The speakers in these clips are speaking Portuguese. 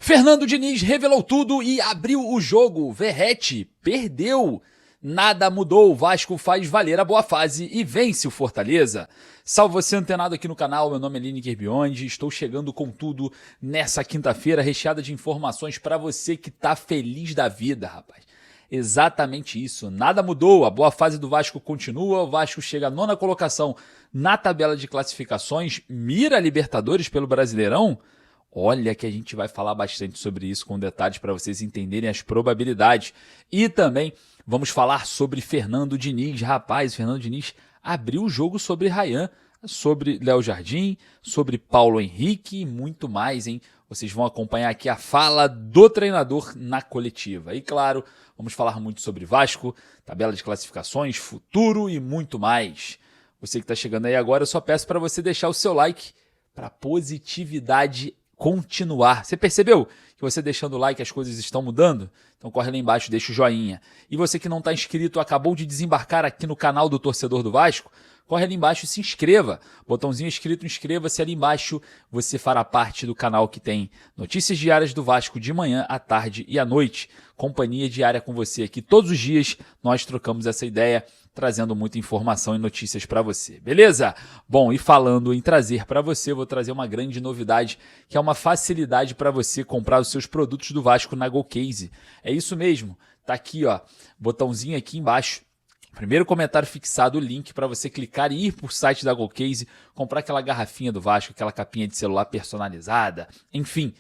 Fernando Diniz revelou tudo e abriu o jogo. Verratti perdeu. Nada mudou, o Vasco faz valer a boa fase e vence o Fortaleza. Salve você antenado aqui no canal, meu nome é Lineker Biondi, estou chegando com tudo nessa quinta-feira recheada de informações para você que tá feliz da vida, rapaz. Exatamente isso, nada mudou, a boa fase do Vasco continua, o Vasco chega à 9ª colocação na tabela de classificações, mira a Libertadores pelo Brasileirão. Olha que a gente vai falar bastante sobre isso com detalhes para vocês entenderem as probabilidades. E também vamos falar sobre Fernando Diniz. Rapaz, Fernando Diniz abriu o jogo sobre Ryan, sobre Léo Jardim, sobre Paulo Henrique e muito mais, hein? Vocês vão acompanhar aqui a fala do treinador na coletiva. E claro, vamos falar muito sobre Vasco, tabela de classificações, futuro e muito mais. Você que está chegando aí agora, eu só peço para você deixar o seu like para positividade continuar. Você percebeu que você deixando o like as coisas estão mudando? Então corre lá embaixo, deixa o joinha. E você que não está inscrito, acabou de desembarcar aqui no canal do Torcedor do Vasco, corre ali embaixo e se inscreva. Botãozinho inscrito, inscreva-se ali embaixo. Você fará parte do canal que tem notícias diárias do Vasco de manhã, à tarde e à noite. Companhia diária com você aqui. Todos os dias nós trocamos essa ideia, trazendo muita informação e notícias para você, beleza? Bom, e falando em trazer para você, vou trazer uma grande novidade, que é uma facilidade para você comprar os seus produtos do Vasco na GoCase. É isso mesmo, tá aqui, ó, botãozinho aqui embaixo. Primeiro comentário fixado, o link para você clicar e ir para o site da GoCase, comprar aquela garrafinha do Vasco, aquela capinha de celular personalizada, enfim,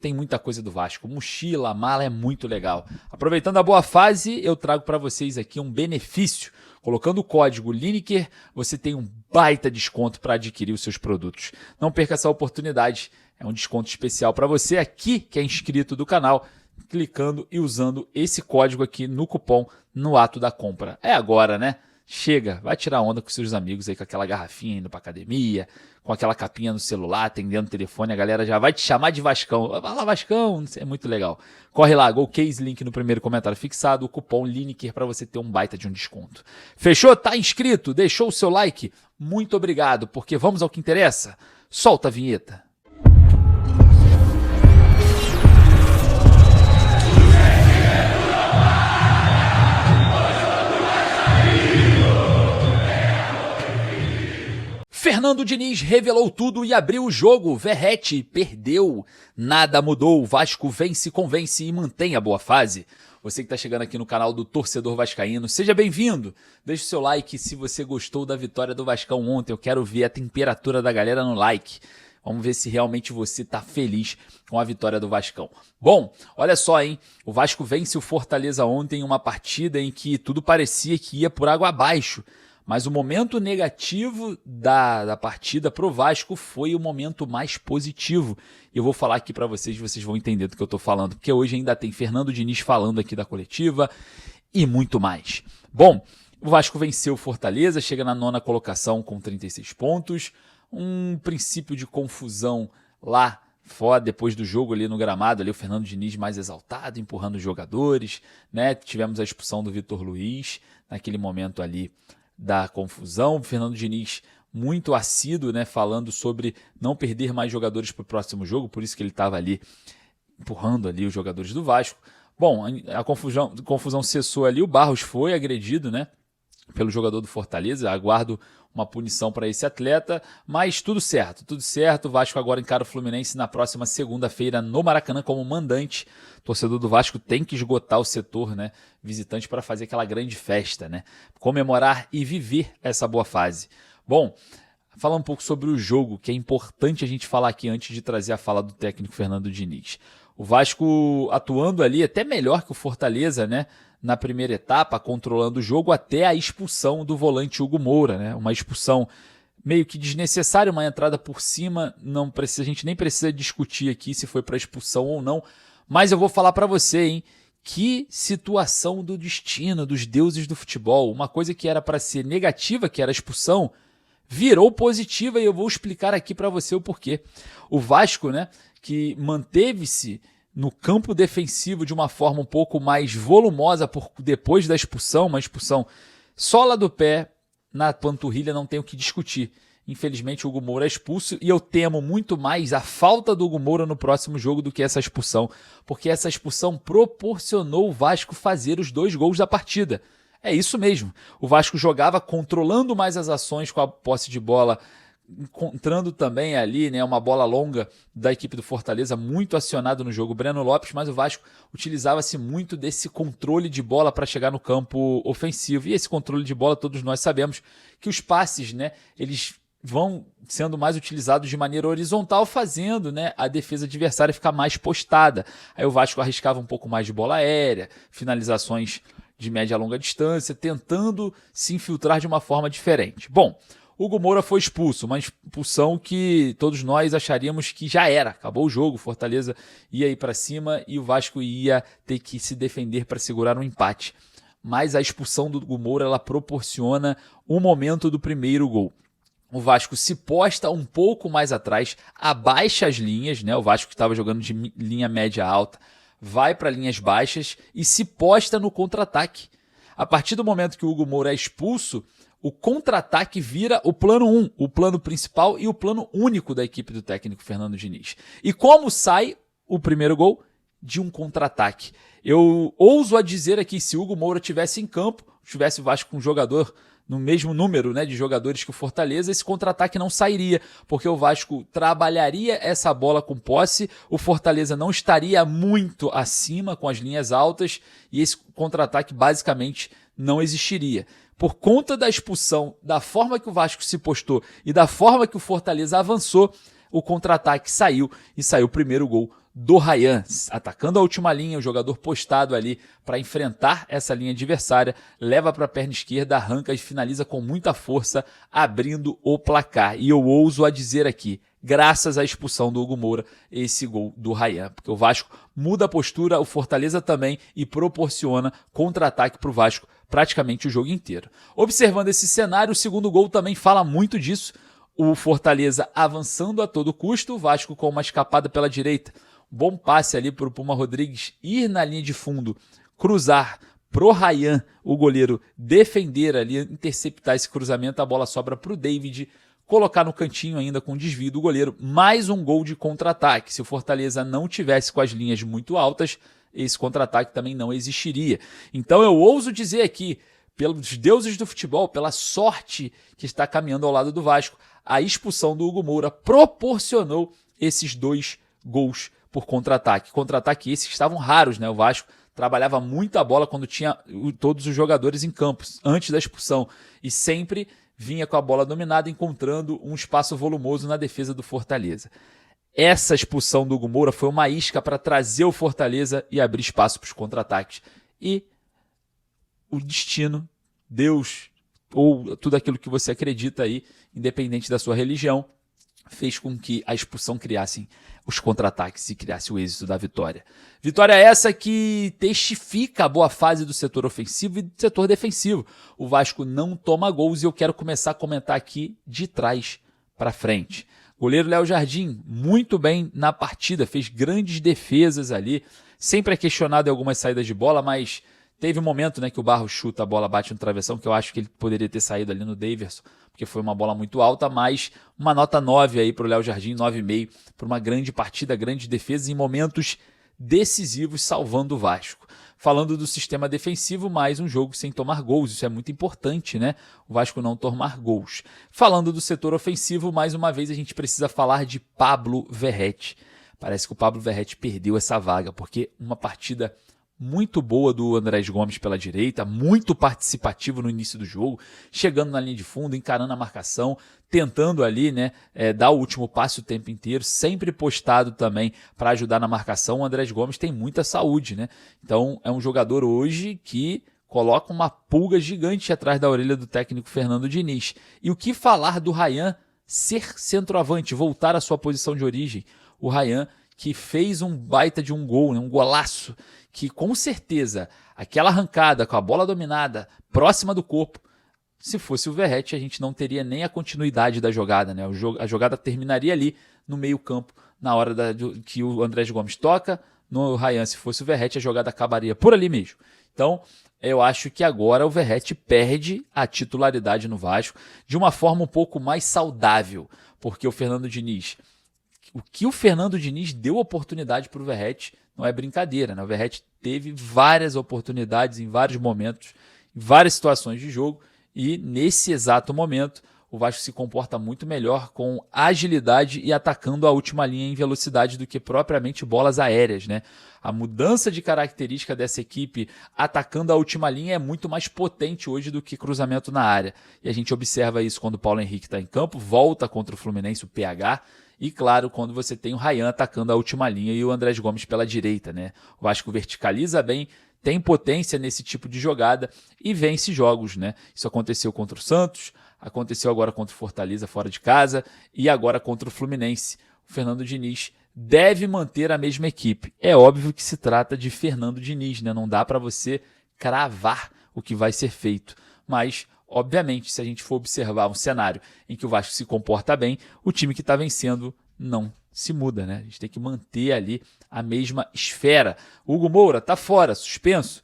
tem muita coisa do Vasco, mochila, mala, é muito legal. Aproveitando a boa fase, eu trago para vocês aqui um benefício. Colocando o código Lineker, você tem um baita desconto para adquirir os seus produtos. Não perca essa oportunidade, é um desconto especial para você aqui que é inscrito do canal, clicando e usando esse código aqui no cupom no ato da compra. É agora, né? Chega, vai tirar onda com seus amigos aí com aquela garrafinha indo pra academia, com aquela capinha no celular, atendendo o telefone, a galera já vai te chamar de Vascão. Vai lá, Vascão, é muito legal. Corre lá, GoCase, link no primeiro comentário fixado, o cupom Lineker para você ter um baita de um desconto. Fechou? Tá inscrito? Deixou o seu like? Muito obrigado, porque vamos ao que interessa. Solta a vinheta. Fernando Diniz revelou tudo e abriu o jogo. Verratti perdeu. Nada mudou. O Vasco vence, convence e mantém a boa fase. Você que está chegando aqui no canal do Torcedor Vascaíno, seja bem-vindo. Deixe o seu like se você gostou da vitória do Vascão ontem. Eu quero ver a temperatura da galera no like. Vamos ver se realmente você está feliz com a vitória do Vascão. Bom, olha só, hein? O Vasco vence o Fortaleza ontem em uma partida em que tudo parecia que ia por água abaixo. Mas o momento negativo da partida pro Vasco foi o momento mais positivo. E eu vou falar aqui para vocês vão entender do que eu tô falando, porque hoje ainda tem Fernando Diniz falando aqui da coletiva e muito mais. Bom, o Vasco venceu o Fortaleza, chega na 9ª colocação com 36 pontos. Um princípio de confusão lá fora, depois do jogo ali no gramado, ali o Fernando Diniz mais exaltado, empurrando os jogadores, né? Tivemos a expulsão do Vitor Luiz naquele momento ali da confusão, o Fernando Diniz muito assíduo, né, falando sobre não perder mais jogadores para o próximo jogo, por isso que ele estava ali empurrando ali os jogadores do Vasco. Bom, a confusão cessou ali, o Barros foi agredido, né, pelo jogador do Fortaleza, aguardo uma punição para esse atleta, mas tudo certo, o Vasco agora encara o Fluminense na próxima segunda-feira no Maracanã como mandante. O torcedor do Vasco tem que esgotar o setor, né, visitante para fazer aquela grande festa, né, comemorar e viver essa boa fase. Bom, falar um pouco sobre o jogo, que é importante a gente falar aqui antes de trazer a fala do técnico Fernando Diniz. O Vasco atuando ali até melhor que o Fortaleza, né, na primeira etapa, controlando o jogo até a expulsão do volante Hugo Moura, né? Uma expulsão meio que desnecessária, uma entrada por cima, a gente nem precisa discutir aqui se foi para expulsão ou não, mas eu vou falar para você, hein? Que situação do destino, dos deuses do futebol, uma coisa que era para ser negativa, que era a expulsão, virou positiva e eu vou explicar aqui para você o porquê. O Vasco, né, que manteve-se no campo defensivo de uma forma um pouco mais volumosa depois da expulsão, uma expulsão sola do pé, na panturrilha não tem o que discutir. Infelizmente o Hugo Moura é expulso e eu temo muito mais a falta do Hugo Moura no próximo jogo do que essa expulsão, porque essa expulsão proporcionou o Vasco fazer os 2 gols da partida. É isso mesmo, o Vasco jogava controlando mais as ações com a posse de bola, encontrando também ali, né, uma bola longa da equipe do Fortaleza, muito acionado no jogo, Breno Lopes, mas o Vasco utilizava-se muito desse controle de bola para chegar no campo ofensivo. E esse controle de bola, todos nós sabemos que os passes, né, eles vão sendo mais utilizados de maneira horizontal, fazendo, né, a defesa adversária ficar mais postada. Aí o Vasco arriscava um pouco mais de bola aérea, finalizações de média a longa distância, tentando se infiltrar de uma forma diferente. Bom, Hugo Moura foi expulso, uma expulsão que todos nós acharíamos que já era. Acabou o jogo, Fortaleza ia ir para cima e o Vasco ia ter que se defender para segurar um empate. Mas a expulsão do Hugo Moura, ela proporciona o momento do primeiro gol. O Vasco se posta um pouco mais atrás, abaixa as linhas, né? O Vasco que estava jogando de linha média alta, vai para linhas baixas e se posta no contra-ataque. A partir do momento que o Hugo Moura é expulso, o contra-ataque vira o plano 1, o plano principal e o plano único da equipe do técnico Fernando Diniz. E como sai o primeiro gol? De um contra-ataque. Eu ouso a dizer aqui, se o Hugo Moura tivesse em campo, tivesse o Vasco com um jogador no mesmo número, né, de jogadores que o Fortaleza, esse contra-ataque não sairia, porque o Vasco trabalharia essa bola com posse, o Fortaleza não estaria muito acima com as linhas altas e esse contra-ataque basicamente não existiria. Por conta da expulsão, da forma que o Vasco se postou e da forma que o Fortaleza avançou, o contra-ataque saiu e saiu o primeiro gol do Ryan, atacando a última linha, o jogador postado ali para enfrentar essa linha adversária, leva para a perna esquerda, arranca e finaliza com muita força, abrindo o placar. E eu ouso a dizer aqui, graças à expulsão do Hugo Moura, esse gol do Ryan, porque o Vasco muda a postura, o Fortaleza também, e proporciona contra-ataque para o Vasco praticamente o jogo inteiro. Observando esse cenário, o segundo gol também fala muito disso, o Fortaleza avançando a todo custo, o Vasco com uma escapada pela direita, bom passe ali para o Puma Rodrigues ir na linha de fundo, cruzar pro Ryan, o goleiro defender ali, interceptar esse cruzamento, a bola sobra pro David, colocar no cantinho ainda com desvio do goleiro, mais um gol de contra-ataque. Se o Fortaleza não tivesse com as linhas muito altas, esse contra-ataque também não existiria. Então eu ouso dizer aqui, pelos deuses do futebol, pela sorte que está caminhando ao lado do Vasco, a expulsão do Hugo Moura proporcionou esses 2 gols por contra-ataque. Contra-ataque esses que estavam raros, né? O Vasco trabalhava muita bola quando tinha todos os jogadores em campo, antes da expulsão, e sempre vinha com a bola dominada, encontrando um espaço volumoso na defesa do Fortaleza. Essa expulsão do Hugo Moura foi uma isca para trazer o Fortaleza e abrir espaço para os contra-ataques. E o destino, Deus, ou tudo aquilo que você acredita aí, independente da sua religião, fez com que a expulsão criasse os contra-ataques e criasse o êxito da vitória. Vitória essa que testifica a boa fase do setor ofensivo e do setor defensivo. O Vasco não toma gols e eu quero começar a comentar aqui de trás para frente. Goleiro Léo Jardim, muito bem na partida, fez grandes defesas ali, sempre é questionado em algumas saídas de bola, mas teve um momento, né, que o Barros chuta, a bola bate no travessão, que eu acho que ele poderia ter saído ali no Daverson, porque foi uma bola muito alta, mas uma nota 9 aí para o Léo Jardim, 9,5, por uma grande partida, grande defesa em momentos decisivos, salvando o Vasco. Falando do sistema defensivo, mais um jogo sem tomar gols, isso é muito importante, né? O Vasco não tomar gols. Falando do setor ofensivo, mais uma vez a gente precisa falar de Pablo Verratti. Parece que o Pablo Verratti perdeu essa vaga, porque uma partida muito boa do Andrés Gomes pela direita, muito participativo no início do jogo, chegando na linha de fundo, encarando a marcação, tentando ali, né, dar o último passe o tempo inteiro, sempre postado também para ajudar na marcação. O Andrés Gomes tem muita saúde, né? Então é um jogador hoje que coloca uma pulga gigante atrás da orelha do técnico Fernando Diniz. E o que falar do Ryan ser centroavante, voltar à sua posição de origem? O Ryan que fez um baita de um gol, né, um golaço, que com certeza aquela arrancada com a bola dominada, próxima do corpo, se fosse o Verratti a gente não teria nem a continuidade da jogada, né? A jogada terminaria ali no meio campo, na hora que o Andrés Gomes toca no Ryan, se fosse o Verratti, a jogada acabaria por ali mesmo. Então, eu acho que agora o Verratti perde a titularidade no Vasco de uma forma um pouco mais saudável, porque o Fernando Diniz, o que o Fernando Diniz deu oportunidade para o Verratti não é brincadeira, né? O Verratti teve várias oportunidades em vários momentos, em várias situações de jogo, e nesse exato momento o Vasco se comporta muito melhor com agilidade e atacando a última linha em velocidade do que propriamente bolas aéreas, né? A mudança de característica dessa equipe atacando a última linha é muito mais potente hoje do que cruzamento na área. E a gente observa isso quando o Paulo Henrique está em campo, volta contra o Fluminense, o PH, e claro, quando você tem o Ryan atacando a última linha e o Andrés Gomes pela direita, né? O Vasco verticaliza bem, tem potência nesse tipo de jogada e vence jogos, né? Isso aconteceu contra o Santos, aconteceu agora contra o Fortaleza fora de casa e agora contra o Fluminense. O Fernando Diniz deve manter a mesma equipe. É óbvio que se trata de Fernando Diniz, né? Não dá para você cravar o que vai ser feito. Mas, obviamente, se a gente for observar um cenário em que o Vasco se comporta bem, o time que está vencendo não se muda, né? A gente tem que manter ali a mesma esfera. O Hugo Moura está fora, suspenso,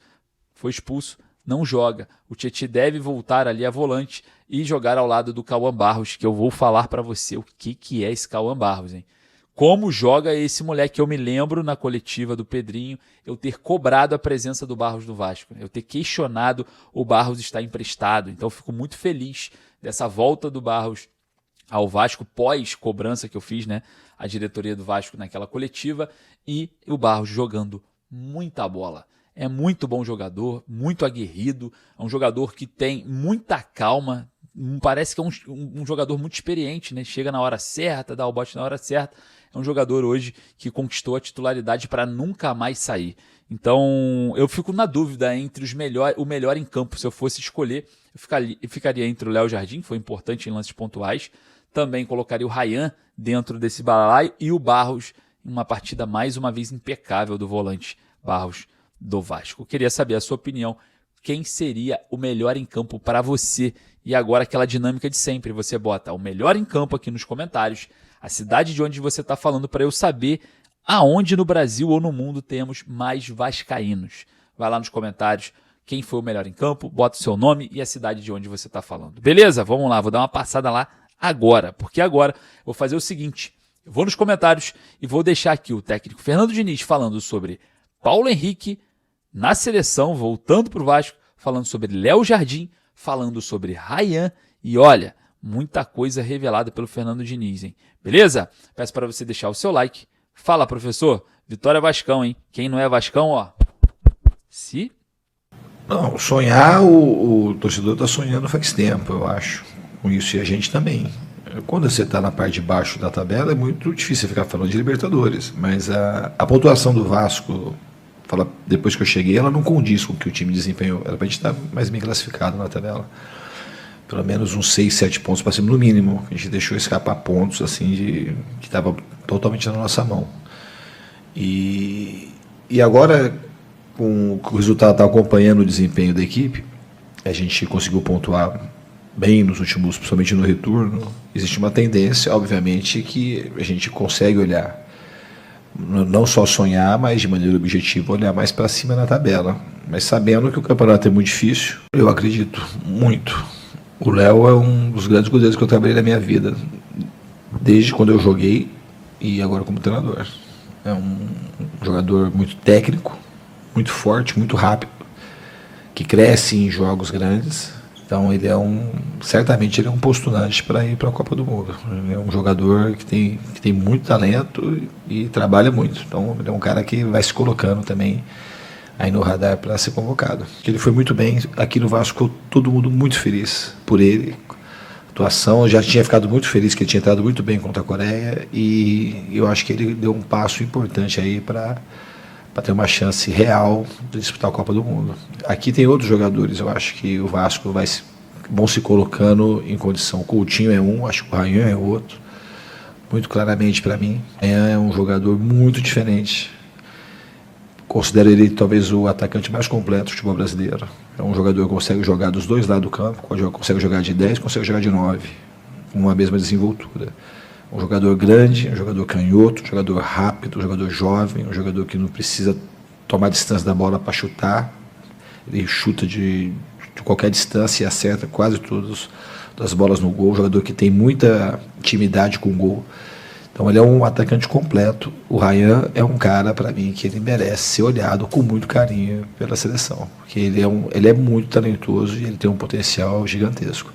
foi expulso, não joga. O Tietê deve voltar ali a volante e jogar ao lado do Cauã Barros, que eu vou falar para você o que é esse Cauã Barros, hein? Como joga esse moleque? Eu me lembro na coletiva do Pedrinho eu ter cobrado a presença do Barros no Vasco, né? Eu ter questionado o Barros estar emprestado. Então eu fico muito feliz dessa volta do Barros ao Vasco pós-cobrança que eu fiz, né? A diretoria do Vasco naquela coletiva e o Barros jogando muita bola. É muito bom jogador, muito aguerrido, é um jogador que tem muita calma, parece que é um jogador muito experiente, né? Chega na hora certa, dá o bote na hora certa. É um jogador hoje que conquistou a titularidade para nunca mais sair. Então, eu fico na dúvida entre o melhor em campo. Se eu fosse escolher, eu ficaria entre o Léo Jardim, que foi importante em lances pontuais. Também colocaria o Ryan dentro desse balaio e o Barros em uma partida mais uma vez impecável do volante Barros do Vasco. Eu queria saber a sua opinião. Quem seria o melhor em campo para você? E agora aquela dinâmica de sempre, você bota o melhor em campo aqui nos comentários, a cidade de onde você está falando para eu saber aonde no Brasil ou no mundo temos mais vascaínos. Vai lá nos comentários, quem foi o melhor em campo, bota o seu nome e a cidade de onde você está falando. Beleza? Vamos lá, vou dar uma passada lá agora, porque agora eu vou fazer o seguinte, eu vou nos comentários e vou deixar aqui o técnico Fernando Diniz falando sobre Paulo Henrique na seleção, voltando para o Vasco, falando sobre Léo Jardim, falando sobre Ryan e olha, muita coisa revelada pelo Fernando Diniz, hein? Beleza? Peço para você deixar o seu like. Fala, professor. Vitória Vascão, hein? Quem não é Vascão, ó. Se... Não, sonhar, o torcedor está sonhando faz tempo, eu acho. Com isso e a gente também. Quando você está na parte de baixo da tabela, é muito difícil ficar falando de Libertadores. Mas a pontuação do Vasco, depois que eu cheguei, ela não condiz com o que o time desempenhou. Era para a gente estar mais bem classificado na tabela. Pelo menos uns 6, 7 pontos para cima no mínimo. A gente deixou escapar pontos assim que estava totalmente na nossa mão. E agora, com o resultado está acompanhando o desempenho da equipe, a gente conseguiu pontuar bem nos últimos, principalmente no retorno. Existe uma tendência, obviamente, que a gente consegue olhar, não só sonhar, mas de maneira objetiva olhar mais para cima na tabela. Mas sabendo que o campeonato é muito difícil, eu acredito muito. O Léo é um dos grandes goleiros que eu trabalhei na minha vida, desde quando eu joguei e agora como treinador. É um jogador muito técnico, muito forte, muito rápido, que cresce em jogos grandes. Então ele certamente ele é um postulante para ir para a Copa do Mundo. Ele é um jogador que tem muito talento e trabalha muito. Então ele é um cara que vai se colocando também aí no radar para ser convocado. Ele foi muito bem aqui no Vasco, todo mundo muito feliz por ele. Atuação, eu já tinha ficado muito feliz que ele tinha entrado muito bem contra a Coreia e eu acho que ele deu um passo importante aí para ter uma chance real de disputar a Copa do Mundo. Aqui tem outros jogadores, eu acho que o Vasco vão se colocando em condição. O Coutinho é um, acho que o Ryan é outro, muito claramente para mim. É um jogador muito diferente. Considero ele talvez o atacante mais completo do futebol brasileiro. É um jogador que consegue jogar dos dois lados do campo, consegue jogar de 10, consegue jogar de 9, com a mesma desenvoltura. Um jogador grande, um jogador canhoto, um jogador rápido, um jogador jovem, um jogador que não precisa tomar distância da bola para chutar. Ele chuta de qualquer distância e acerta quase todas as bolas no gol. Um jogador que tem muita intimidade com o gol. Então ele é um atacante completo. O Ryan é um cara, para mim, que ele merece ser olhado com muito carinho pela seleção. Porque ele é muito talentoso e ele tem um potencial gigantesco.